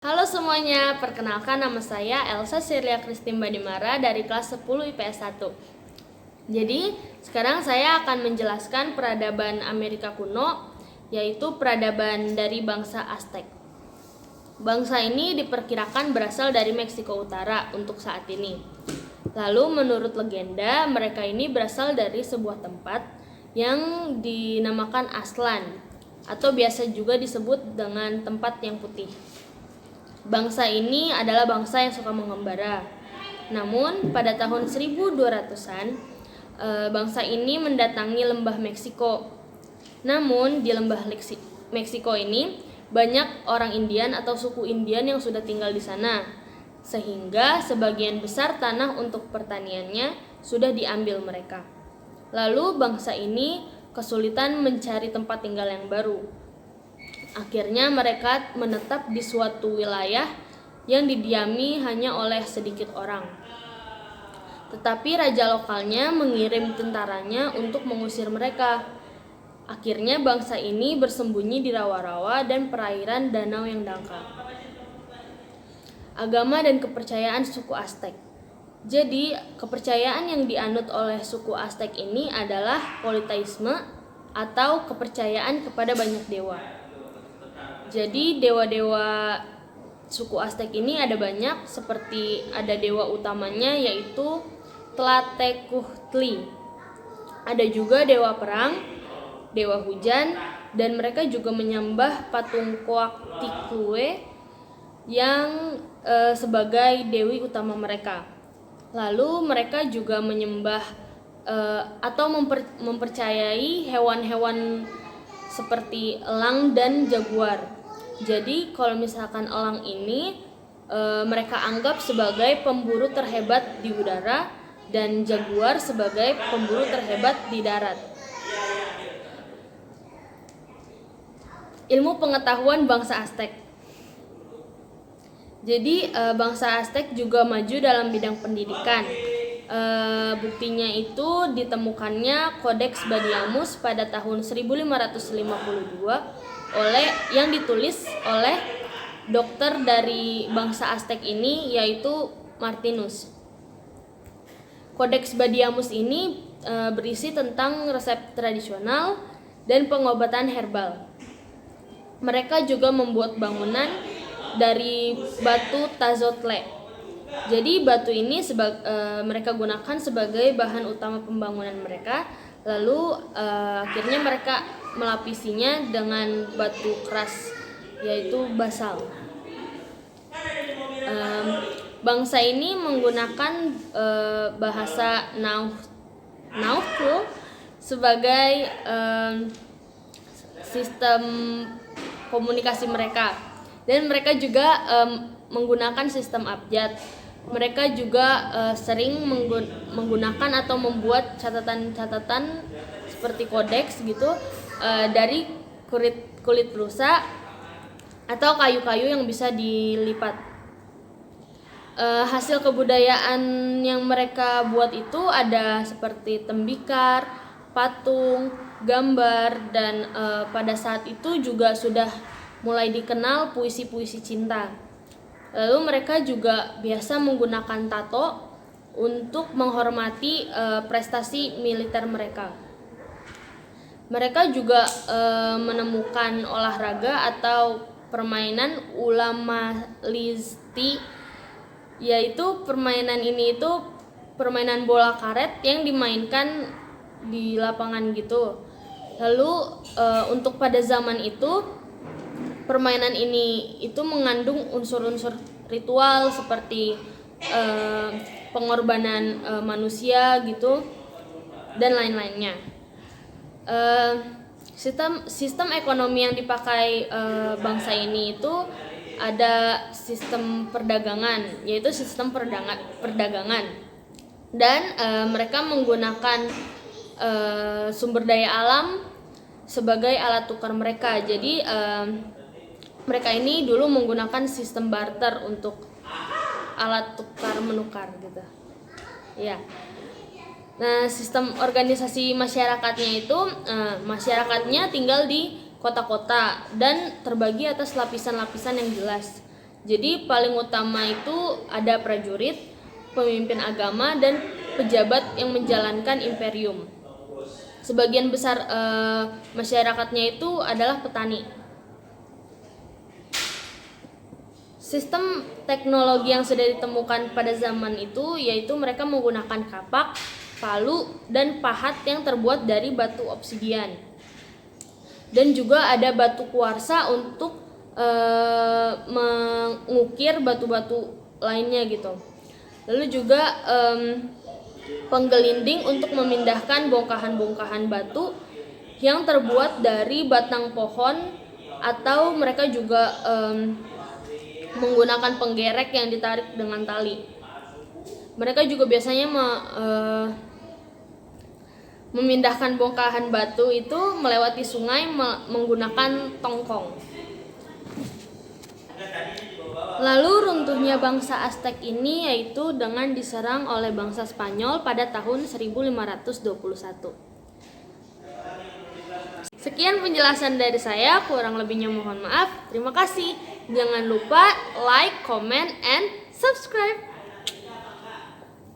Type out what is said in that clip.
Halo semuanya, perkenalkan nama saya Elsa Sirlia Christine Badimara dari kelas 10 IPS 1. Jadi, sekarang saya akan menjelaskan peradaban Amerika kuno, yaitu peradaban dari bangsa Aztec. Bangsa ini diperkirakan berasal dari Meksiko Utara untuk saat ini. Lalu menurut legenda, mereka ini berasal dari sebuah tempat yang dinamakan Aztlan, atau biasa juga disebut dengan tempat yang putih. Bangsa ini adalah bangsa yang suka mengembara. Namun pada tahun 1200-an, bangsa ini mendatangi lembah Meksiko. Namun di lembah Meksiko ini banyak orang Indian atau suku Indian yang sudah tinggal di sana, sehingga sebagian besar tanah untuk pertaniannya sudah diambil mereka. Lalu bangsa ini kesulitan mencari tempat tinggal yang baru. Akhirnya mereka menetap di suatu wilayah yang didiami hanya oleh sedikit orang. Tetapi raja lokalnya mengirim tentaranya untuk mengusir mereka. Akhirnya bangsa ini bersembunyi di rawa-rawa dan perairan danau yang dangkal. Agama dan kepercayaan suku Aztec. Jadi, kepercayaan yang dianut oleh suku Aztec ini adalah politeisme atau kepercayaan kepada banyak dewa. Jadi dewa-dewa suku Aztec ini ada banyak, seperti ada dewa utamanya yaitu Tlatecuhtli. Ada juga dewa perang, dewa hujan, dan mereka juga menyembah patung Coatlicue yang sebagai dewi utama mereka. Lalu mereka juga menyembah atau mempercayai hewan-hewan seperti elang dan jaguar. Jadi kalau misalkan elang ini mereka anggap sebagai pemburu terhebat di udara dan jaguar sebagai pemburu terhebat di darat. Ilmu pengetahuan bangsa Aztec. Jadi bangsa Aztec juga maju dalam bidang pendidikan. Buktinya itu ditemukannya Codex Badiamus pada tahun 1552 yang ditulis oleh dokter dari bangsa Aztec ini, yaitu Martinus. Codex Badiamus ini berisi tentang resep tradisional dan pengobatan herbal. Mereka juga membuat bangunan dari batu Tazotle. Jadi batu ini mereka gunakan sebagai bahan utama pembangunan mereka. Lalu akhirnya mereka melapisinya dengan batu keras, yaitu basal. Bangsa ini menggunakan bahasa Nahuatl sebagai sistem komunikasi mereka, dan mereka juga menggunakan sistem abjad. Mereka juga sering menggunakan atau membuat catatan-catatan seperti kodeks gitu dari kulit rusa atau kayu-kayu yang bisa dilipat. Hasil kebudayaan yang mereka buat itu ada seperti tembikar, patung, gambar, dan pada saat itu juga sudah mulai dikenal puisi-puisi cinta. Lalu mereka juga biasa menggunakan tato untuk menghormati prestasi militer mereka. Mereka juga menemukan olahraga atau permainan ulamalisti, yaitu permainan ini itu permainan bola karet yang dimainkan di lapangan gitu. Lalu untuk pada zaman itu permainan ini itu mengandung unsur-unsur ritual seperti pengorbanan manusia gitu dan lain-lainnya. Sistem ekonomi yang dipakai bangsa ini itu ada sistem perdagangan, yaitu sistem perdagangan, dan mereka menggunakan sumber daya alam sebagai alat tukar mereka. Jadi mereka ini dulu menggunakan sistem barter untuk alat tukar menukar gitu. Ya. Nah, sistem organisasi masyarakatnya itu masyarakatnya tinggal di kota-kota dan terbagi atas lapisan-lapisan yang jelas. Jadi paling utama itu ada prajurit, pemimpin agama, dan pejabat yang menjalankan imperium. Sebagian besar masyarakatnya itu adalah petani. Sistem teknologi yang sudah ditemukan pada zaman itu yaitu mereka menggunakan kapak, palu, dan pahat yang terbuat dari batu obsidian. Dan juga ada batu kuarsa untuk mengukir batu-batu lainnya gitu. Lalu juga penggelinding untuk memindahkan bongkahan-bongkahan batu yang terbuat dari batang pohon, atau mereka juga menggunakan penggerek yang ditarik dengan tali. Mereka juga biasanya memindahkan bongkahan batu itu melewati sungai menggunakan tongkong. Lalu runtuhnya bangsa Aztec ini yaitu dengan diserang oleh bangsa Spanyol pada tahun 1521. Sekian penjelasan dari saya, kurang lebihnya mohon maaf. Terima kasih. Jangan lupa like, comment, and subscribe.